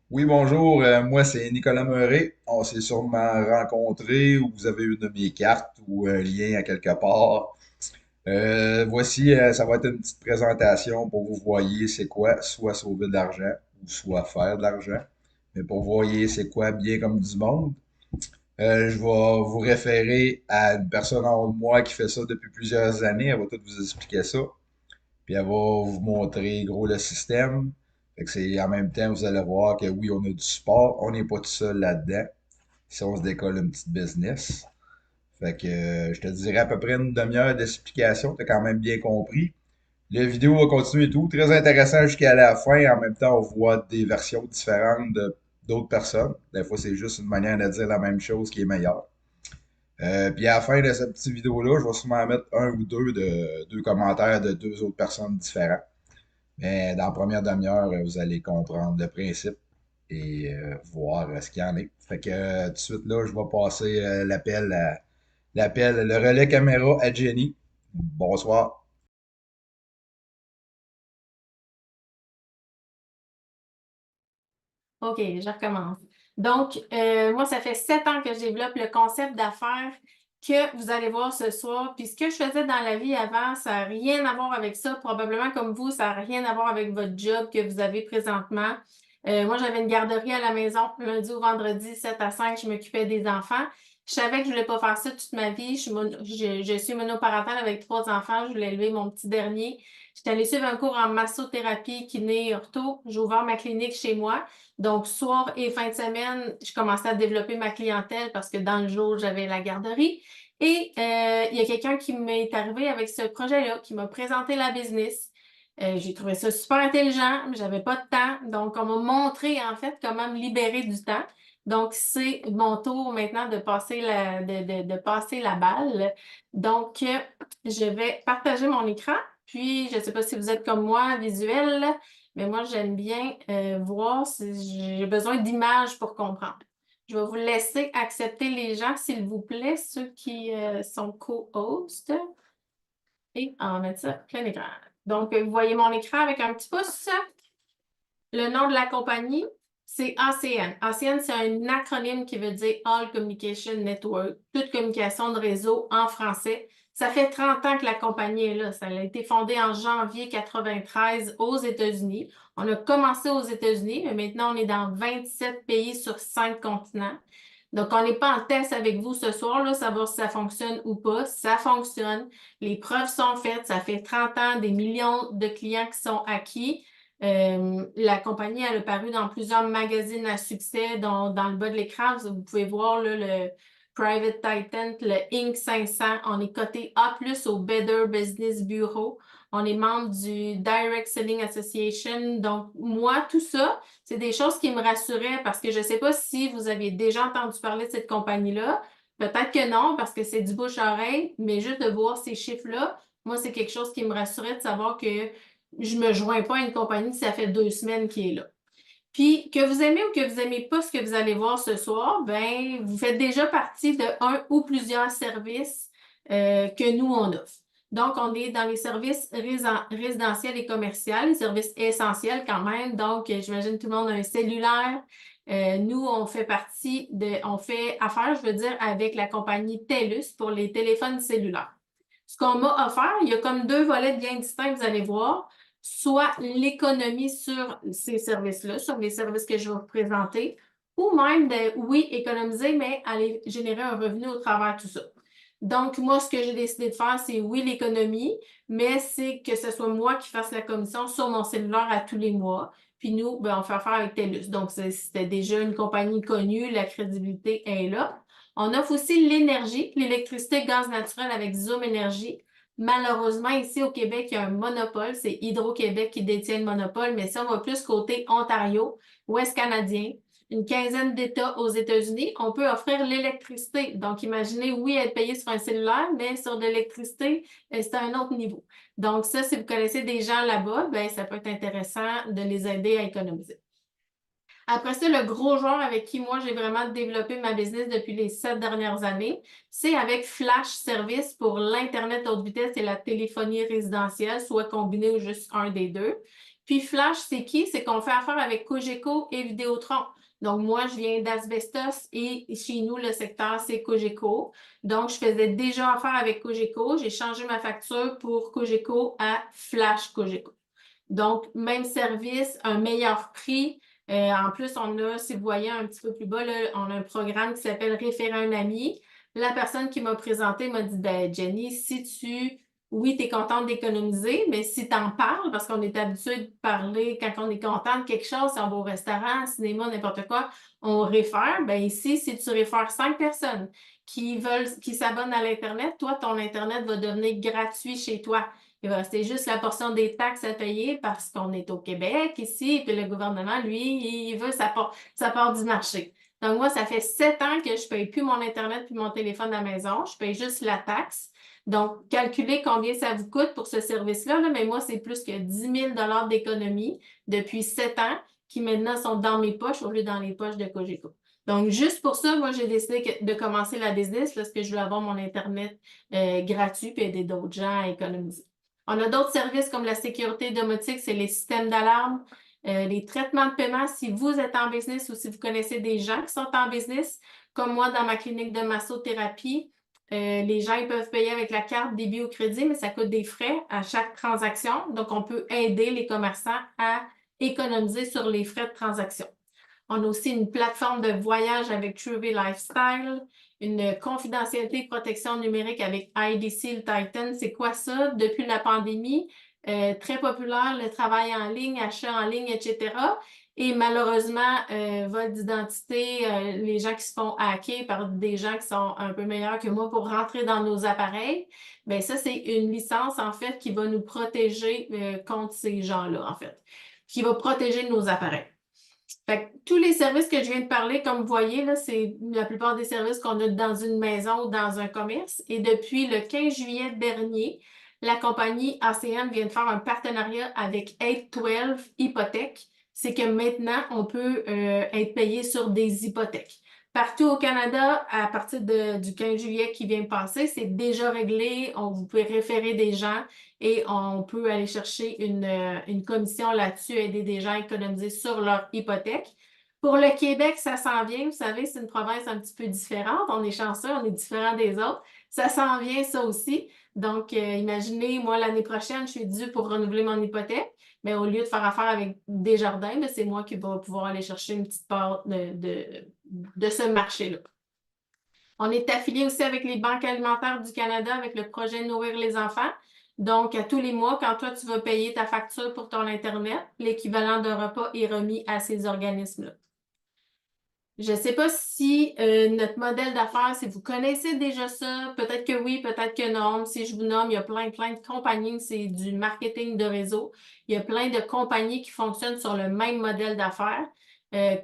Oui, bonjour. Moi, c'est Nicolas Meuret. On s'est sûrement rencontrés ou vous avez une de mes cartes ou un lien à quelque part. Voici, ça va être une petite présentation pour vous voyez c'est quoi, soit sauver de l'argent ou soit faire de l'argent. Mais pour vous voyez c'est quoi bien comme du monde. Je vais vous référer à une personne en haut de moi qui fait ça depuis plusieurs années. Elle va tout vous expliquer ça. Puis elle va vous montrer gros le système. Fait que c'est en même temps, vous allez voir que oui, on a du support, on n'est pas tout seul là-dedans. Si on se décolle une petite business. Fait que je te dirais à peu près une demi-heure d'explication, t'as quand même bien compris. La vidéo va continuer et tout, très intéressant jusqu'à la fin. En même temps, on voit des versions différentes de d'autres personnes. Des fois, c'est juste une manière de dire la même chose qui est meilleure. Puis à la fin de cette petite vidéo-là, je vais sûrement mettre un ou deux commentaires de deux autres personnes différentes. Mais dans la première demi-heure, vous allez comprendre le principe et voir ce qu'il y en est. Fait que tout de suite là, je vais passer le relais caméra à Jenny. Bonsoir. OK, je recommence. Donc, moi, ça fait 7 ans que je développe le concept d'affaires que vous allez voir ce soir. Puis ce que je faisais dans la vie avant, ça n'a rien à voir avec ça. Probablement comme vous, ça n'a rien à voir avec votre job que vous avez présentement. Moi, j'avais une garderie à la maison, lundi au vendredi, 7 à 5, je m'occupais des enfants. Je savais que je voulais pas faire ça toute ma vie. Je suis monoparentale avec 3 enfants. Je voulais élever mon petit dernier. J'étais allée suivre un cours en massothérapie, kiné, ortho. J'ai ouvert ma clinique chez moi. Donc, soir et fin de semaine, je commençais à développer ma clientèle parce que dans le jour, j'avais la garderie. Et il y a quelqu'un qui m'est arrivé avec ce projet-là, qui m'a présenté la business. J'ai trouvé ça super intelligent, mais j'avais pas de temps. Donc, on m'a montré en fait comment me libérer du temps. Donc, c'est mon tour maintenant de passer de passer la balle. Donc, je vais partager mon écran. Puis, je ne sais pas si vous êtes comme moi, visuel. Mais moi, j'aime bien voir si j'ai besoin d'images pour comprendre. Je vais vous laisser accepter les gens, s'il vous plaît, ceux qui sont co-hosts. Et on va mettre ça plein écran. Donc, vous voyez mon écran avec un petit pouce. Le nom de la compagnie, c'est ACN. ACN, c'est un acronyme qui veut dire All Communication Network, toute communication de réseau en français. Ça fait 30 ans que la compagnie est là. Ça a été fondée en janvier 93 aux États-Unis. On a commencé aux États-Unis, mais maintenant on est dans 27 pays sur 5 continents. Donc, on n'est pas en test avec vous ce soir, là, savoir si ça fonctionne ou pas. Ça fonctionne. Les preuves sont faites. Ça fait 30 ans, des millions de clients qui sont acquis. La compagnie, elle a paru dans plusieurs magazines à succès, dont dans le bas de l'écran, vous pouvez voir là, le Private Titan, le Inc. 500. On est coté A+, au Better Business Bureau. On est membre du Direct Selling Association. Donc, moi, tout ça, c'est des choses qui me rassuraient parce que je ne sais pas si vous aviez déjà entendu parler de cette compagnie-là. Peut-être que non, parce que c'est du bouche à oreille, mais juste de voir ces chiffres-là, moi, c'est quelque chose qui me rassurait de savoir que je me joins pas à une compagnie, ça fait 2 semaines qu'il est là. Puis, que vous aimez ou que vous aimez pas ce que vous allez voir ce soir, ben, vous faites déjà partie de un ou plusieurs services que nous, on offre. Donc, on est dans les services résidentiels et commerciaux, les services essentiels quand même. Donc, j'imagine que tout le monde a un cellulaire. Nous, on fait affaire, je veux dire, avec la compagnie TELUS pour les téléphones cellulaires. Ce qu'on m'a offert, il y a comme deux volets bien distincts, vous allez voir, soit l'économie sur ces services-là, sur les services que je vais vous présenter, ou même de, oui, économiser, mais aller générer un revenu au travers de tout ça. Donc, moi, ce que j'ai décidé de faire, c'est oui, l'économie, mais c'est que ce soit moi qui fasse la commission sur mon cellulaire à tous les mois. Puis nous, ben, on fait affaire avec TELUS. Donc, c'était déjà une compagnie connue, la crédibilité est là. On offre aussi l'énergie, l'électricité, gaz naturel avec Zoom Énergie. Malheureusement, ici au Québec, il y a un monopole. C'est Hydro-Québec qui détient le monopole, mais si on va plus côté Ontario, Ouest canadien, une quinzaine d'États aux États-Unis, on peut offrir l'électricité. Donc, imaginez, oui, être payé sur un cellulaire, mais sur de l'électricité, c'est un autre niveau. Donc, ça, si vous connaissez des gens là-bas, ben, ça peut être intéressant de les aider à économiser. Après ça, le gros joueur avec qui moi j'ai vraiment développé ma business depuis les 7 dernières années, c'est avec Flash Service pour l'Internet haute vitesse et la téléphonie résidentielle, soit combiné ou juste un des deux. Puis Flash, c'est qui? C'est qu'on fait affaire avec Cogeco et Vidéotron. Donc, moi, je viens d'Asbestos et chez nous, le secteur, c'est Cogeco. Donc, je faisais déjà affaire avec Cogeco. J'ai changé ma facture pour Cogeco à Flash Cogeco. Donc, même service, un meilleur prix. En plus, on a, si vous voyez un petit peu plus bas, là, on a un programme qui s'appelle Référer un ami. La personne qui m'a présenté m'a dit, ben, Jenny, oui, tu es contente d'économiser, mais si tu en parles, parce qu'on est habitué de parler quand on est content de quelque chose, si on va au restaurant, au cinéma, n'importe quoi, on réfère, ben ici, si tu réfères 5 personnes qui s'abonnent à l'Internet, toi, ton Internet va devenir gratuit chez toi. Il va rester juste la portion des taxes à payer parce qu'on est au Québec ici, puis le gouvernement, lui, il veut sa part du marché. Donc, moi, ça fait 7 ans que je ne paye plus mon Internet puis mon téléphone à la maison. Je paye juste la taxe. Donc, calculez combien ça vous coûte pour ce service-là, là, mais moi, c'est plus que 10 000 d'économie depuis 7 ans qui maintenant sont dans mes poches au lieu dans les poches de Cogeco. Donc, juste pour ça, moi, j'ai décidé de commencer la business parce que je veux avoir mon Internet gratuit et aider d'autres gens à économiser. On a d'autres services comme la sécurité domotique, c'est les systèmes d'alarme, les traitements de paiement. Si vous êtes en business ou si vous connaissez des gens qui sont en business, comme moi dans ma clinique de massothérapie, les gens ils peuvent payer avec la carte débit ou crédit, mais ça coûte des frais à chaque transaction. Donc, on peut aider les commerçants à économiser sur les frais de transaction. On a aussi une plateforme de voyage avec Truby Lifestyle, une confidentialité et protection numérique avec IDC, le Titan. C'est quoi ça? Depuis la pandémie, très populaire, le travail en ligne, achat en ligne, etc. Et malheureusement, vol d'identité, les gens qui se font hacker par des gens qui sont un peu meilleurs que moi pour rentrer dans nos appareils, bien ça, c'est une licence, en fait, qui va nous protéger contre ces gens-là, en fait, qui va protéger nos appareils. Fait que tous les services que je viens de parler, comme vous voyez, là, c'est la plupart des services qu'on a dans une maison ou dans un commerce. Et depuis le 15 juillet dernier, la compagnie ACM vient de faire un partenariat avec 812 Hypothèques. C'est que maintenant, on peut être payé sur des hypothèques. Partout au Canada, à partir du 15 juillet qui vient de passer, c'est déjà réglé. Vous pouvez référer des gens et on peut aller chercher une commission là-dessus, aider des gens à économiser sur leur hypothèque. Pour le Québec, ça s'en vient. Vous savez, c'est une province un petit peu différente. On est chanceux, on est différent des autres. Ça s'en vient, ça aussi. Donc, imaginez, moi, l'année prochaine, je suis due pour renouveler mon hypothèque. Mais au lieu de faire affaire avec Desjardins, c'est moi qui vais pouvoir aller chercher une petite part de ce marché-là. On est affilié aussi avec les banques alimentaires du Canada avec le projet Nourrir les enfants. Donc, à tous les mois, quand toi, tu vas payer ta facture pour ton Internet, l'équivalent d'un repas est remis à ces organismes-là. Je ne sais pas si notre modèle d'affaires, si vous connaissez déjà ça, peut-être que oui, peut-être que non. Si je vous nomme, il y a plein de compagnies, c'est du marketing de réseau. Il y a plein de compagnies qui fonctionnent sur le même modèle d'affaires.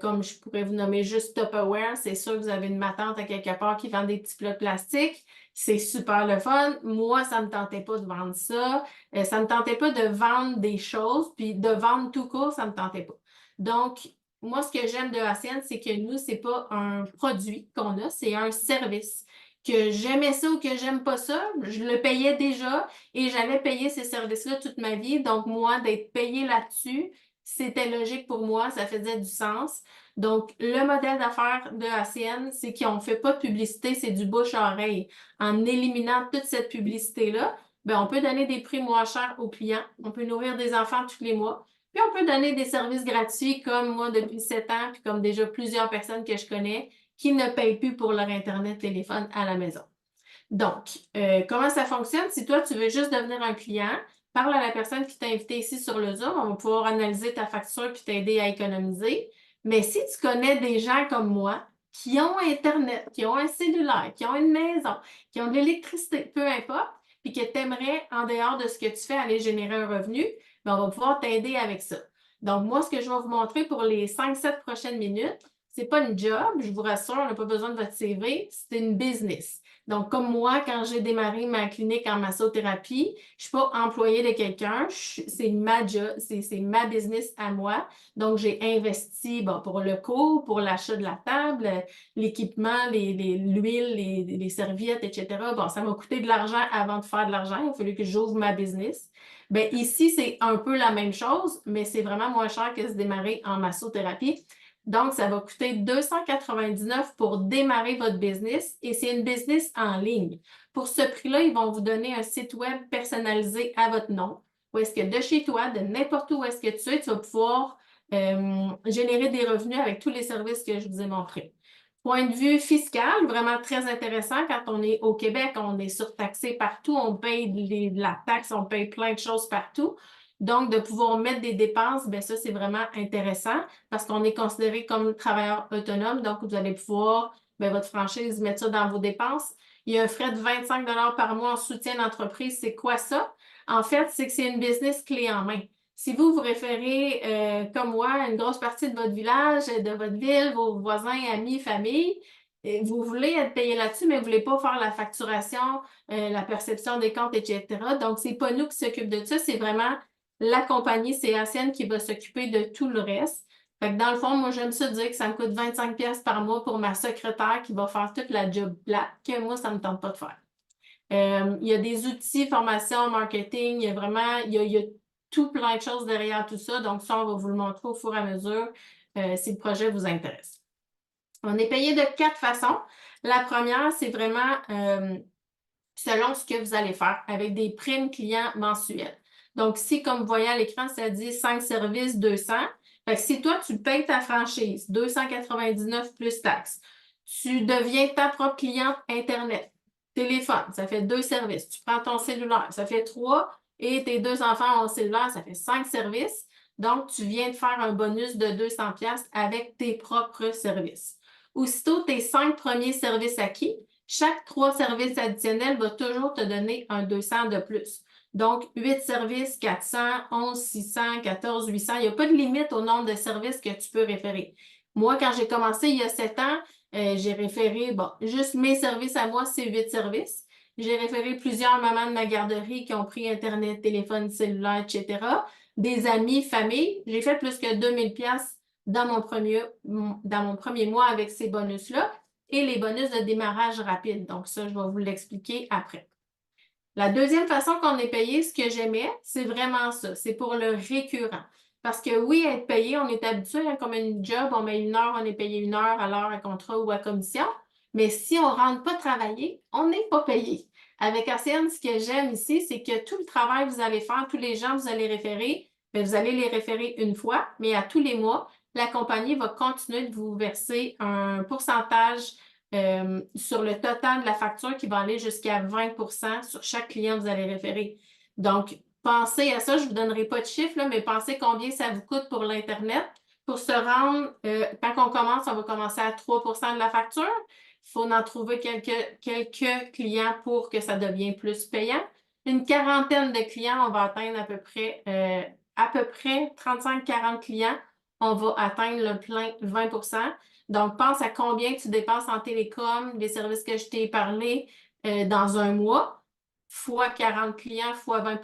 Comme je pourrais vous nommer juste Tupperware, c'est sûr que vous avez une matante à quelque part qui vend des petits plats plastiques. C'est super le fun. Moi, ça ne me tentait pas de vendre ça. Ça ne me tentait pas de vendre des choses, puis de vendre tout court, ça ne me tentait pas. Donc, moi, ce que j'aime de ACN, c'est que nous, c'est pas un produit qu'on a, c'est un service. Que j'aimais ça ou que j'aime pas ça, je le payais déjà et j'avais payé ces services-là toute ma vie. Donc, moi, d'être payé là-dessus, c'était logique pour moi, ça faisait du sens. Donc, le modèle d'affaires de ACN, c'est qu'on ne fait pas de publicité, c'est du bouche à oreille. En éliminant toute cette publicité-là, ben, on peut donner des prix moins chers aux clients. On peut nourrir des enfants tous les mois. Puis on peut donner des services gratuits comme moi depuis 7 ans, puis comme déjà plusieurs personnes que je connais qui ne payent plus pour leur Internet téléphone à la maison. Donc, comment ça fonctionne? Si toi, tu veux juste devenir un client, parle à la personne qui t'a invité ici sur le Zoom. On va pouvoir analyser ta facture puis t'aider à économiser. Mais si tu connais des gens comme moi qui ont Internet, qui ont un cellulaire, qui ont une maison, qui ont de l'électricité, peu importe, puis que tu aimerais, en dehors de ce que tu fais, aller générer un revenu, bien, on va pouvoir t'aider avec ça. Donc, moi, ce que je vais vous montrer pour les 5-7 prochaines minutes, c'est pas une job, je vous rassure, on n'a pas besoin de votre CV, c'est une business. Donc, comme moi, quand j'ai démarré ma clinique en massothérapie, je suis pas employée de quelqu'un, c'est ma job, c'est ma business à moi. Donc, j'ai investi bon, pour le coût, pour l'achat de la table, l'équipement, l'huile, les serviettes, etc. Bon, ça m'a coûté de l'argent avant de faire de l'argent. Il a fallu que j'ouvre ma business. Ben, ici, c'est un peu la même chose, mais c'est vraiment moins cher que se démarrer en massothérapie. Donc, ça va coûter 299 pour démarrer votre business et c'est une business en ligne. Pour ce prix-là, ils vont vous donner un site web personnalisé à votre nom. Où est-ce que de chez toi, de n'importe où est-ce que tu vas pouvoir générer des revenus avec tous les services que je vous ai montrés. Point de vue fiscal, vraiment très intéressant. Quand on est au Québec, on est surtaxé partout, on paye de la taxe, on paye plein de choses partout. Donc, de pouvoir mettre des dépenses, bien ça, c'est vraiment intéressant parce qu'on est considéré comme travailleur autonome. Donc, vous allez pouvoir, bien, votre franchise, mettre ça dans vos dépenses. Il y a un frais de 25 par mois en soutien d'entreprise. C'est quoi ça? En fait, c'est que c'est une business clé en main. Si vous référez, comme moi, une grosse partie de votre village, de votre ville, vos voisins, amis, famille, vous voulez être payé là-dessus, mais vous ne voulez pas faire la facturation, la perception des comptes, etc. Donc, c'est pas nous qui s'occupent de ça, c'est vraiment la compagnie CACN qui va s'occuper de tout le reste. Fait que dans le fond, moi, j'aime ça dire que ça me coûte 25 par mois pour ma secrétaire qui va faire toute la job plate que moi, ça ne me tente pas de faire. Il y a des outils, formation, marketing, il y a vraiment, il y a tout plein de choses derrière tout ça. Donc, ça, on va vous le montrer au fur et à mesure si le projet vous intéresse. On est payé de 4 façons. La première, c'est vraiment selon ce que vous allez faire avec des primes clients mensuels. Donc, si, comme vous voyez à l'écran, ça dit 5 services, 200. Fait que si toi, tu payes ta franchise, 299 plus taxes, tu deviens ta propre cliente Internet. Téléphone, ça fait 2 services. Tu prends ton cellulaire, ça fait 3. Et tes 2 enfants ont cellulaire, ça fait 5 services. Donc, tu viens de faire un bonus de 200 avec tes propres services. Aussitôt tes 5 premiers services acquis, chaque 3 services additionnels va toujours te donner un 200 de plus. Donc, 8 services, 400, 11, 600, 14, 800. Il n'y a pas de limite au nombre de services que tu peux référer. Moi, quand j'ai commencé il y a 7 ans, j'ai référé, bon, juste mes services à moi, c'est 8 services. J'ai référé plusieurs mamans de ma garderie qui ont pris Internet, téléphone, cellulaire, etc. Des amis, famille. J'ai fait plus que 2000 pièces dans mon premier mois avec ces bonus-là et les bonus de démarrage rapide. Donc, ça, je vais vous l'expliquer après. La deuxième façon qu'on est payé, ce que j'aimais, c'est vraiment ça. C'est pour le récurrent. Parce que oui, être payé, on est habitué, hein, comme une job, on met 1 heure, on est payé 1 heure à l'heure à contrat ou à commission. Mais si on ne rentre pas travailler, on n'est pas payé. Avec ACN, ce que j'aime ici, c'est que tout le travail que vous allez faire, tous les gens que vous allez référer, bien, vous allez les référer une fois, mais à tous les mois, la compagnie va continuer de vous verser un pourcentage sur le total de la facture qui va aller jusqu'à 20 sur chaque client que vous allez référer. Donc, pensez à ça, je ne vous donnerai pas de chiffres, là, mais pensez combien ça vous coûte pour l'Internet. Pour se rendre, quand on commence, on va commencer à 3 de la facture. Il faut en trouver quelques clients pour que ça devienne plus payant. Une quarantaine de clients, on va atteindre à peu près 35-40 clients, on va atteindre le plein 20 Donc, pense à combien tu dépenses en télécom, les services que je t'ai parlé dans un mois, fois 40 clients, fois 20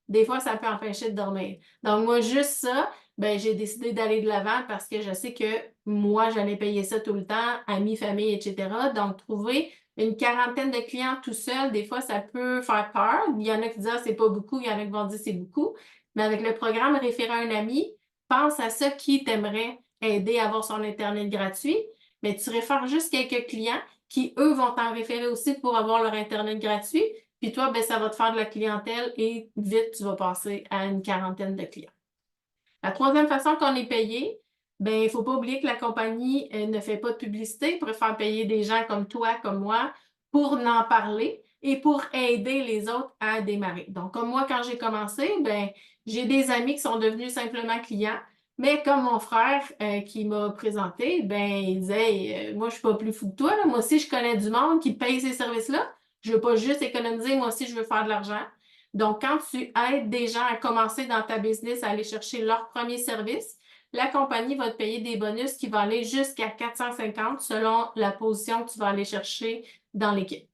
Des fois, ça peut empêcher de dormir. Donc, moi, juste ça, ben, j'ai décidé d'aller de l'avant parce que je sais que moi, j'allais payer ça tout le temps, amis, famille, etc. Donc, trouver une quarantaine de clients tout seul, des fois, ça peut faire peur. Il y en a qui disent, ah, c'est pas beaucoup, il y en a qui vont dire, c'est beaucoup. Mais avec le programme Référer un ami, pense à ça qui t'aimerait aider à avoir son Internet gratuit, mais tu réfères juste quelques clients qui, eux, vont t'en référer aussi pour avoir leur Internet gratuit. Puis toi, ben, ça va te faire de la clientèle et vite, tu vas passer à une quarantaine de clients. La troisième façon qu'on est payé, ben, il ne faut pas oublier que la compagnie ne fait pas de publicité, préfère payer des gens comme toi, comme moi, pour en parler et pour aider les autres à démarrer. Donc, comme moi, quand j'ai commencé, ben, j'ai des amis qui sont devenus simplement clients, mais comme mon frère qui m'a présenté, ben, il disait hey, moi, je ne suis pas plus fou que toi, là. Moi aussi, je connais du monde qui paye ces services-là. Je ne veux pas juste économiser, moi aussi, je veux faire de l'argent. Donc, quand tu aides des gens à commencer dans ta business, à aller chercher leur premier service, la compagnie va te payer des bonus qui vont aller jusqu'à 450 selon la position que tu vas aller chercher dans l'équipe.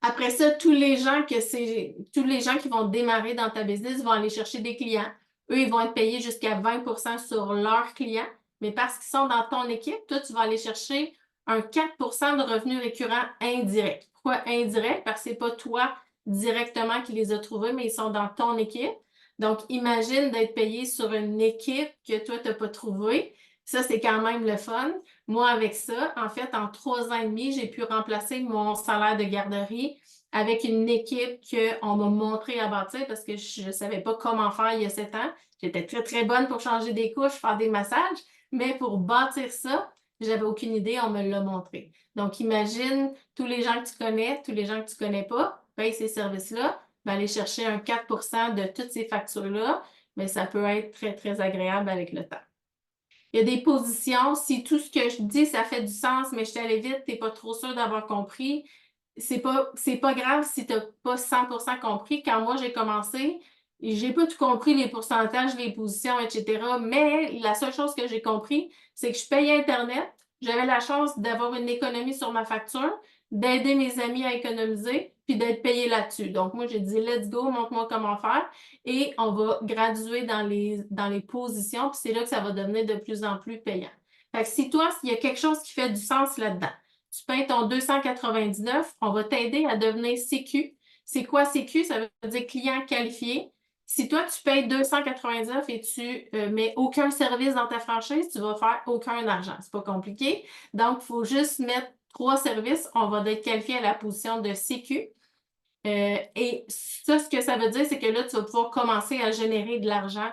Après ça, tous les gens qui vont démarrer dans ta business vont aller chercher des clients. Eux, ils vont être payés jusqu'à 20% sur leurs clients, mais parce qu'ils sont dans ton équipe, toi, tu vas aller chercher un 4% de revenus récurrents indirects. Pourquoi indirect? Parce que c'est pas toi directement qui les a trouvés, mais ils sont dans ton équipe. Donc, imagine d'être payé sur une équipe que toi, tu n'as pas trouvée. Ça, c'est quand même le fun. Moi, avec ça, en fait, en 3 ans et demi, j'ai pu remplacer mon salaire de garderie avec une équipe qu'on m'a montré à bâtir parce que je ne savais pas comment faire il y a 7 ans. J'étais très, très bonne pour changer des couches, faire des massages, mais pour bâtir ça, j'avais aucune idée, on me l'a montré. Donc, imagine tous les gens que tu connais, tous les gens que tu connais pas, paye ces services-là, ben, aller chercher un 4% de toutes ces factures-là, mais ça peut être très, très agréable avec le temps. Il y a des positions, si tout ce que je dis, ça fait du sens, mais je suis allée vite, tu n'es pas trop sûr d'avoir compris, c'est pas grave si tu n'as pas 100% compris. Quand moi, j'ai commencé, j'ai pas tout compris, les pourcentages, les positions, etc. Mais la seule chose que j'ai compris, c'est que je payais Internet. J'avais la chance d'avoir une économie sur ma facture, d'aider mes amis à économiser, puis d'être payé là-dessus. Donc, moi, j'ai dit, let's go, montre-moi comment faire. Et on va graduer dans les positions, puis c'est là que ça va devenir de plus en plus payant. Fait que si toi, s'il y a quelque chose qui fait du sens là-dedans, tu payes ton 299, on va t'aider à devenir CQ. C'est quoi CQ? Ça veut dire client qualifié. Si toi, tu payes 299 et tu mets aucun service dans ta franchise, tu vas faire aucun argent. C'est pas compliqué. Donc, il faut juste mettre 3 services. On va être qualifié à la position de CQ. Et ça, ce que ça veut dire, c'est que là, tu vas pouvoir commencer à générer de l'argent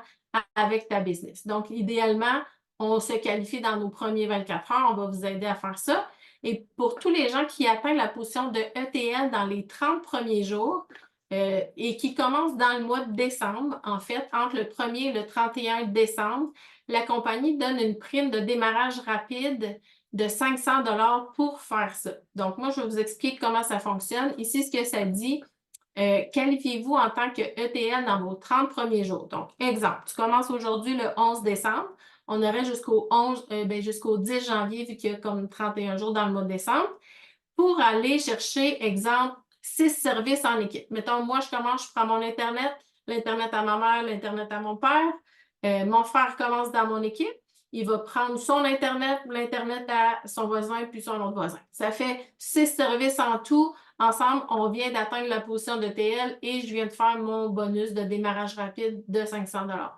avec ta business. Donc, idéalement, on se qualifie dans nos premiers 24 heures. On va vous aider à faire ça. Et pour tous les gens qui atteignent la position de ETL dans les 30 premiers jours et qui commencent dans le mois de décembre, en fait, entre le 1er et le 31 décembre, la compagnie donne une prime de démarrage rapide de 500 pour faire ça. Donc, moi, je vais vous expliquer comment ça fonctionne. Ici, ce que ça dit, qualifiez-vous en tant que ETL dans vos 30 premiers jours. Donc, exemple, tu commences aujourd'hui le 11 décembre. On aurait jusqu'au 10 janvier, vu qu'il y a comme 31 jours dans le mois de décembre, pour aller chercher, exemple, 6 services en équipe. Mettons, moi, je commence, je prends mon Internet, l'Internet à ma mère, l'Internet à mon père. Mon frère commence dans mon équipe. Il va prendre son Internet, l'Internet à son voisin, puis son autre voisin. Ça fait 6 services en tout. Ensemble, on vient d'atteindre la position de TL et je viens de faire mon bonus de démarrage rapide de 500 $.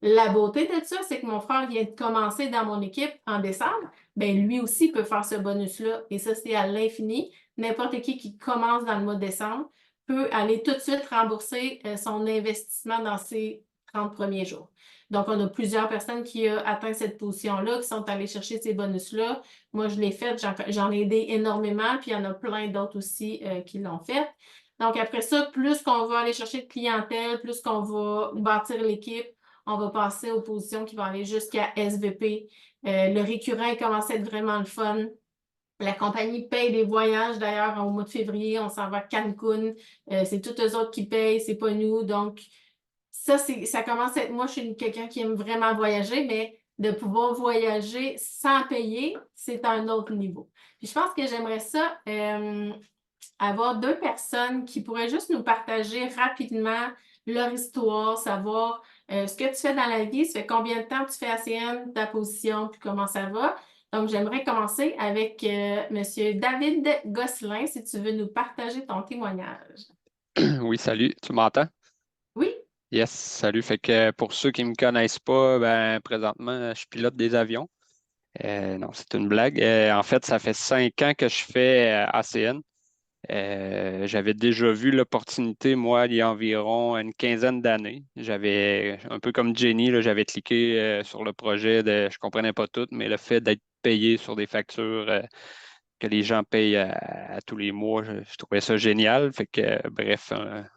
La beauté de ça, c'est que mon frère vient de commencer dans mon équipe en décembre. Ben, lui aussi peut faire ce bonus-là. Et ça, c'est à l'infini. N'importe qui commence dans le mois de décembre peut aller tout de suite rembourser son investissement dans ses 30 premiers jours. Donc, on a plusieurs personnes qui ont atteint cette position-là, qui sont allées chercher ces bonus-là. Moi, je l'ai fait, j'en ai aidé énormément, puis il y en a plein d'autres aussi qui l'ont fait. Donc, après ça, plus qu'on va aller chercher de clientèle, plus qu'on va bâtir l'équipe, on va passer aux positions qui vont aller jusqu'à SVP. Le récurrent commence à être vraiment le fun. La compagnie paye des voyages. D'ailleurs, au mois de février, on s'en va à Cancun. C'est tous eux autres qui payent, c'est pas nous. Donc, ça commence à être... Moi, je suis quelqu'un qui aime vraiment voyager, mais de pouvoir voyager sans payer, c'est un autre niveau. Puis je pense que j'aimerais ça, avoir 2 personnes qui pourraient juste nous partager rapidement leur histoire, savoir ce que tu fais dans la vie, ça fait combien de temps tu fais ACM, ta position, puis comment ça va. Donc, j'aimerais commencer avec Monsieur David Gosselin, si tu veux nous partager ton témoignage. Oui, salut, tu m'entends? Oui? Yes, salut. Fait que pour ceux qui ne me connaissent pas, ben présentement, je pilote des avions. Non, c'est une blague. En fait, ça fait 5 ans que je fais ACN. J'avais déjà vu l'opportunité, moi, il y a environ une quinzaine d'années. J'avais, un peu comme Jenny, là, j'avais cliqué sur le projet de, je comprenais pas tout, mais le fait d'être payé sur des factures que les gens payent à tous les mois, je trouvais ça génial. Fait que, bref,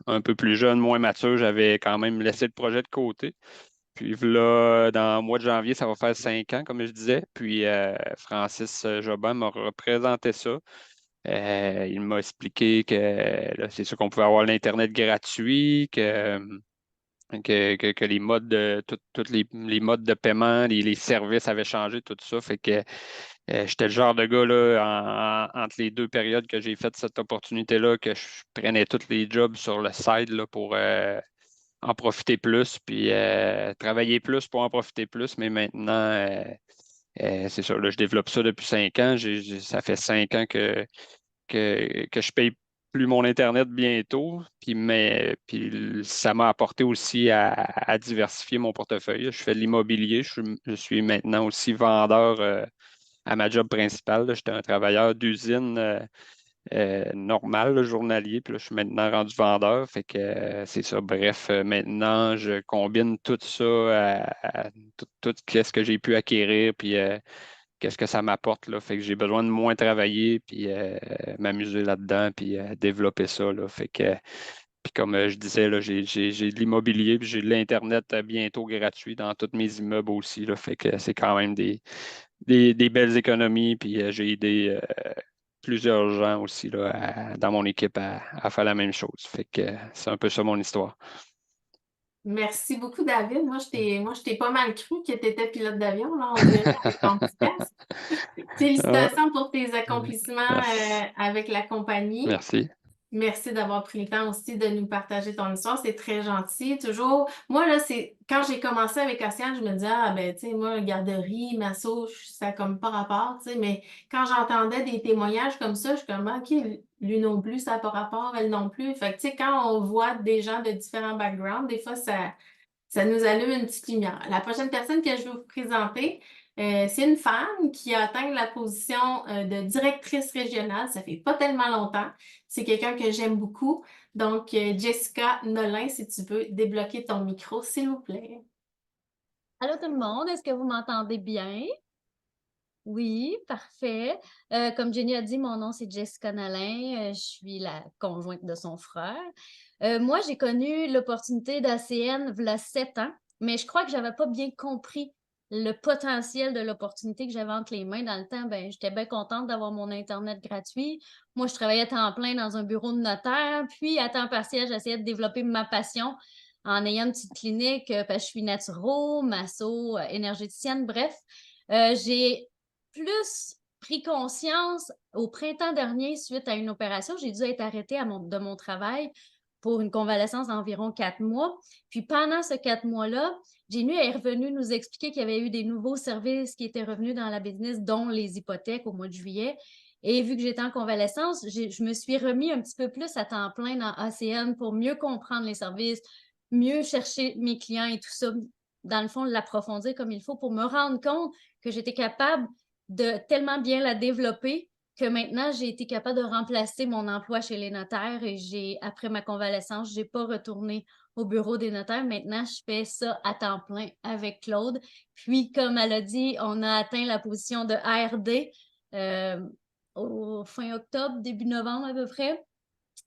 un peu plus jeune, moins mature, j'avais quand même laissé le projet de côté. Puis là, dans le mois de janvier, ça va faire 5 ans, comme je disais. Puis Francis Jobin m'a représenté ça. Il m'a expliqué que là, c'est sûr qu'on pouvait avoir l'Internet gratuit, que que les modes tous les modes de paiement, les services avaient changé, tout ça. Fait que j'étais le genre de gars là, entre les deux périodes que j'ai fait cette opportunité-là, que je prenais tous les jobs sur le side là, pour en profiter plus, puis travailler plus pour en profiter plus. Mais maintenant, c'est ça, là, je développe ça depuis 5 ans. Ça fait 5 ans que je paye plus mon Internet bientôt. Puis ça m'a apporté aussi à diversifier mon portefeuille. Je fais de l'immobilier. Je suis maintenant aussi vendeur à ma job principale. J'étais un travailleur d'usine normal, là, journalier. Puis là, je suis maintenant rendu vendeur. Fait que c'est ça. Bref, maintenant, je combine tout ça à tout ce que j'ai pu acquérir. Puis qu'est-ce que ça m'apporte, là. Fait que j'ai besoin de moins travailler, puis m'amuser là-dedans, puis développer ça, là. Fait que, puis comme je disais, là, j'ai de l'immobilier, puis j'ai de l'Internet bientôt gratuit dans tous mes immeubles aussi, là. Fait que c'est quand même des belles économies, puis j'ai aidé plusieurs gens aussi, là, dans mon équipe à faire la même chose. Fait que c'est un peu ça mon histoire. Merci beaucoup, David. Moi, je t'ai pas mal cru que tu étais pilote d'avion, là, on dirait, avec ton petit casque. Ah, Félicitations pour tes accomplissements merci. avec la compagnie. Merci. Merci d'avoir pris le temps aussi de nous partager ton histoire. C'est très gentil. Toujours, moi, là, c'est quand j'ai commencé avec Océane, je me disais, ah, ben, tu sais, moi, garderie, masso, ça a comme pas rapport, tu sais, mais quand j'entendais des témoignages comme ça, je suis comme, OK, lui non plus, ça n'a pas rapport, elle non plus. Fait que, tu sais, quand on voit des gens de différents backgrounds, des fois, ça nous allume une petite lumière. La prochaine personne que je vais vous présenter, c'est une femme qui a atteint la position de directrice régionale. Ça fait pas tellement longtemps. C'est quelqu'un que j'aime beaucoup. Donc, Jessica Nolin, si tu peux débloquer ton micro, s'il vous plaît. Allô tout le monde, est-ce que vous m'entendez bien? Oui, parfait. Comme Jenny a dit, mon nom c'est Jessica Nolin, je suis la conjointe de son frère. Moi, j'ai connu l'opportunité d'ACN il y a 7 ans, mais je crois que j'avais pas bien compris le potentiel de l'opportunité que j'avais entre les mains. Dans le temps, ben, j'étais bien contente d'avoir mon Internet gratuit. Moi, je travaillais à temps plein dans un bureau de notaire, puis à temps partiel, j'essayais de développer ma passion en ayant une petite clinique, parce que je suis naturo, masso, énergéticienne, bref. J'ai plus pris conscience au printemps dernier suite à une opération. J'ai dû être arrêtée de mon travail pour une convalescence d'environ 4 mois. Puis pendant ce 4 mois-là, Jenny est revenue nous expliquer qu'il y avait eu des nouveaux services qui étaient revenus dans la business, dont les hypothèques au mois de juillet. Et vu que j'étais en convalescence, je me suis remis un petit peu plus à temps plein dans ACN pour mieux comprendre les services, mieux chercher mes clients et tout ça. Dans le fond, l'approfondir comme il faut pour me rendre compte que j'étais capable de tellement bien la développer que maintenant, j'ai été capable de remplacer mon emploi chez les notaires et après ma convalescence, je n'ai pas retourné au bureau des notaires. Maintenant, je fais ça à temps plein avec Claude. Puis, comme elle a dit, on a atteint la position de ARD au fin octobre, début novembre à peu près.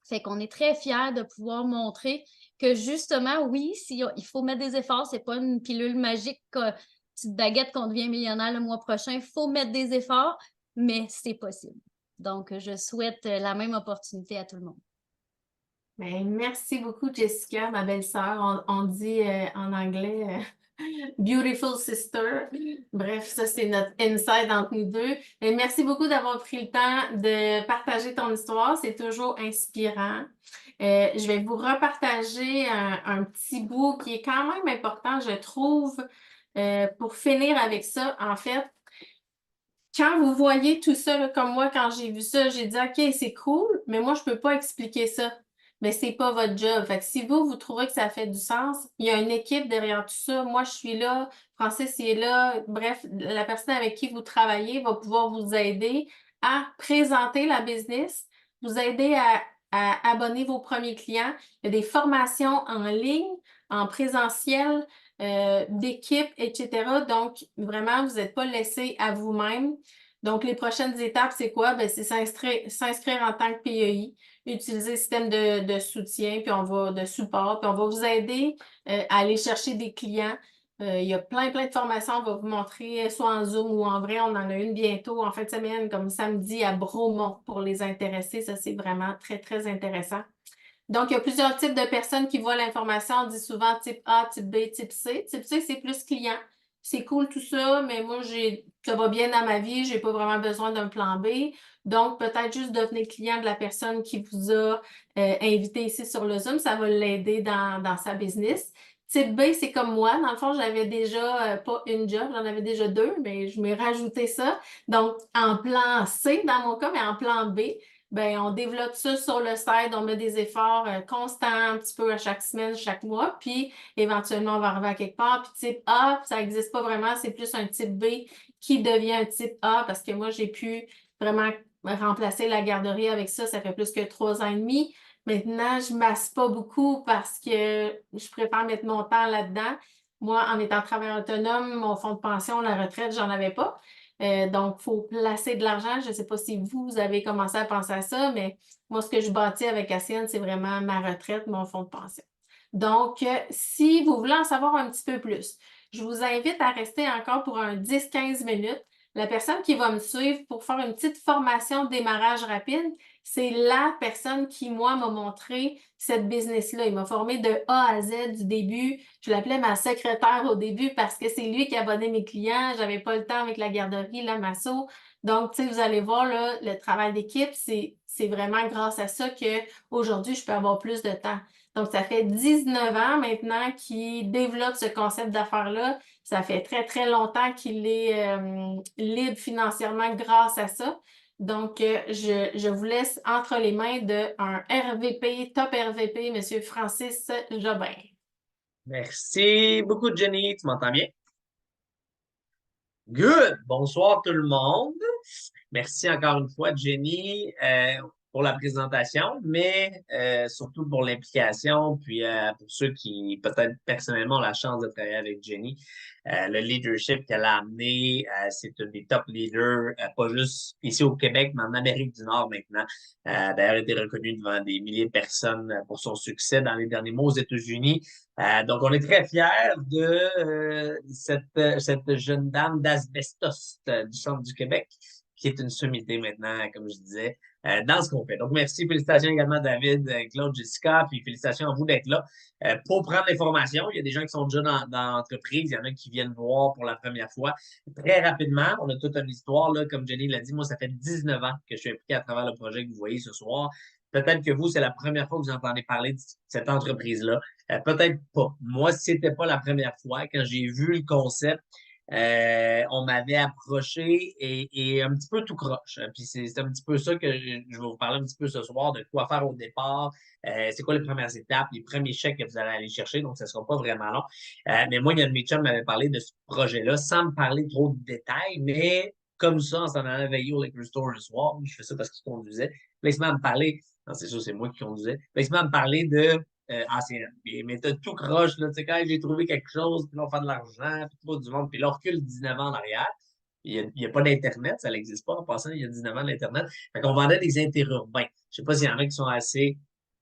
Fait qu'on est très fiers de pouvoir montrer que justement, oui, il faut mettre des efforts, c'est pas une pilule magique, petite baguette qu'on devient millionnaire le mois prochain. Il faut mettre des efforts, mais c'est possible. Donc, je souhaite la même opportunité à tout le monde. Ben, merci beaucoup, Jessica, ma belle-sœur. On dit en anglais Beautiful sister. Bref, ça, c'est notre inside entre nous deux. Et merci beaucoup d'avoir pris le temps de partager ton histoire. C'est toujours inspirant. Je vais vous repartager un petit bout qui est quand même important, je trouve, pour finir avec ça. En fait, quand vous voyez tout ça, là, comme moi, quand j'ai vu ça, j'ai dit, OK, c'est cool, mais moi, je peux pas expliquer ça. Mais c'est pas votre job. Fait que si vous trouvez que ça fait du sens, il y a une équipe derrière tout ça. Moi, je suis là, Francis est là. Bref, la personne avec qui vous travaillez va pouvoir vous aider à présenter la business, vous aider à abonner vos premiers clients. Il y a des formations en ligne, en présentiel, d'équipe, etc. Donc, vraiment, vous n'êtes pas laissé à vous-même. Donc, les prochaines étapes, c'est quoi? Ben, c'est s'inscrire en tant que PEI, utiliser le système de soutien, de support, puis on va vous aider à aller chercher des clients. Il y a plein de formations, on va vous montrer, soit en Zoom ou en vrai. On en a une bientôt en fin de semaine, comme samedi à Bromont pour les intéressés. Ça, c'est vraiment très intéressant. Donc, il y a plusieurs types de personnes qui voient l'information. On dit souvent type A, type B, type C. Type C, c'est plus client. C'est cool tout ça, mais moi, ça va bien dans ma vie, j'ai pas vraiment besoin d'un plan B. Donc, peut-être juste devenir client de la personne qui vous a invité ici sur le Zoom, ça va l'aider dans sa business. Type B, c'est comme moi. Dans le fond, j'avais déjà pas une job, j'en avais déjà deux, mais je m'ai rajouté ça. Donc, en plan C dans mon cas, mais en plan B, ben, on développe ça sur le site, on met des efforts constants, un petit peu à chaque semaine, chaque mois, puis éventuellement, on va arriver à quelque part. Puis type A, ça n'existe pas vraiment, c'est plus un type B qui devient un type A parce que moi, j'ai pu vraiment remplacer la garderie avec ça. Ça fait plus que 3 ans et demi. Maintenant, je masse pas beaucoup parce que je préfère mettre mon temps là-dedans. Moi, en étant travailleur autonome, mon fonds de pension, la retraite, j'en avais pas. Donc, il faut placer de l'argent. Je ne sais pas si vous avez commencé à penser à ça, mais moi, ce que je bâtis avec Asienne, c'est vraiment ma retraite, mon fonds de pension. Donc, si vous voulez en savoir un petit peu plus, je vous invite à rester encore pour un 10-15 minutes. La personne qui va me suivre pour faire une petite formation de démarrage rapide, c'est la personne qui, moi, m'a montré cette business-là. Il m'a formé de A à Z du début. Je l'appelais ma secrétaire au début parce que c'est lui qui abonnait mes clients. J'avais pas le temps avec la garderie, la masso. Donc, tu sais, vous allez voir, là, le travail d'équipe, c'est vraiment grâce à ça qu'aujourd'hui, je peux avoir plus de temps. Donc, ça fait 19 ans maintenant qu'il développe ce concept d'affaires-là. Ça fait très, très longtemps qu'il est libre financièrement grâce à ça. Donc, je vous laisse entre les mains d'un RVP, top RVP, M. Francis Jobin. Merci beaucoup, Jenny. Tu m'entends bien? Good! Bonsoir tout le monde. Merci encore une fois, Jenny, pour la présentation, mais surtout pour l'implication, puis pour ceux qui peut-être personnellement ont la chance de travailler avec Jenny. Le leadership qu'elle a amené, c'est une des top leaders, pas juste ici au Québec, mais en Amérique du Nord maintenant. D'ailleurs, elle a été reconnue devant des milliers de personnes pour son succès dans les derniers mois aux États-Unis. Donc, on est très fiers de cette jeune dame d'Asbestos du centre du Québec, qui est une sommité maintenant, comme je disais, dans ce qu'on fait. Donc, merci. Félicitations également, David, Claude, Jessica, puis félicitations à vous d'être là. Pour prendre l'information, il y a des gens qui sont déjà dans l'entreprise, il y en a qui viennent voir pour la première fois. Très rapidement, on a toute une histoire, là, comme Jenny l'a dit, moi, ça fait 19 ans que je suis impliqué à travers le projet que vous voyez ce soir. Peut-être que vous, c'est la première fois que vous entendez parler de cette entreprise-là. Peut-être pas. Moi, c'était pas la première fois. Quand j'ai vu le concept, on m'avait approché et un petit peu tout croche. Puis c'est un petit peu ça que je vais vous parler un petit peu ce soir, de quoi faire au départ, c'est quoi les premières étapes, les premiers chèques que vous allez aller chercher, donc ça ne sera pas vraiment long. Mais moi, il y a un de mes chums m'avait parlé de ce projet-là sans me parler trop de détails, mais comme ça, en s'en allant veiller au Liquor Store le soir, je fais ça parce qu'il conduisait. Là, il se met à me parler, non, c'est sûr, c'est moi qui conduisais. Là, il se met à me parler de ancienne. Mais t'as tout croche, là, tu sais, quand j'ai trouvé quelque chose, puis là, on fait de l'argent, puis tout du monde, puis là, on recule 19 ans en arrière. Il n'y a pas d'Internet, ça n'existe pas. En passant, il y a 19 ans d'Internet. Fait qu'on vendait des interurbains. Je sais pas s'il y en a qui sont assez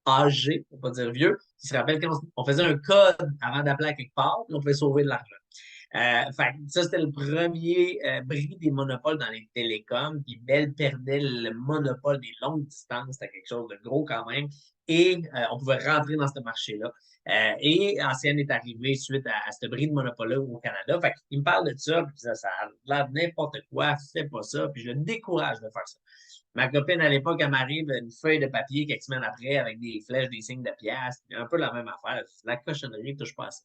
âgés, pour pas dire vieux, qui se rappellent quand on faisait un code avant d'appeler à quelque part, puis on pouvait sauver de l'argent. Fait ça, c'était le premier bris des monopoles dans les télécoms. Puis Bell perdait le monopole des longues distances. C'était quelque chose de gros quand même. Et on pouvait rentrer dans ce marché-là. Et Ancienne est arrivé suite à ce bris de monopole-là au Canada. Fait il me parle de ça, puis ça a l'air de n'importe quoi, fais pas ça. Puis je le décourage de faire ça. Ma copine, à l'époque, elle m'arrive une feuille de papier quelques semaines après avec des flèches, des signes de piastres, un peu la même affaire. La cochonnerie, touche pas à ça.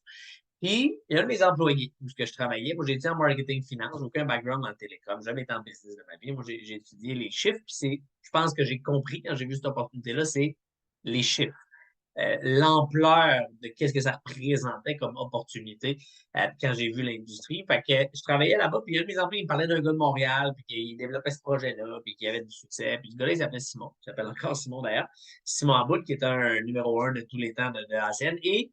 Puis, il y a un de mes employés où je travaillais. Moi, j'ai été en marketing finance, aucun background en télécom, jamais été en business de ma vie. Moi, j'ai étudié les chiffres, puis je pense que j'ai compris quand j'ai vu cette opportunité-là, c'est les chiffres. L'ampleur de qu'est-ce que ça représentait comme opportunité quand j'ai vu l'industrie. Fait que je travaillais là-bas, puis il y a un de mes employés, il me parlait d'un gars de Montréal, puis qu'il développait ce projet-là, puis qu'il avait du succès. Puis le gars-là, il s'appelait Simon. Il s'appelle encore Simon d'ailleurs. Simon Aboud, qui est un numéro 1 de tous les temps de ACN. Et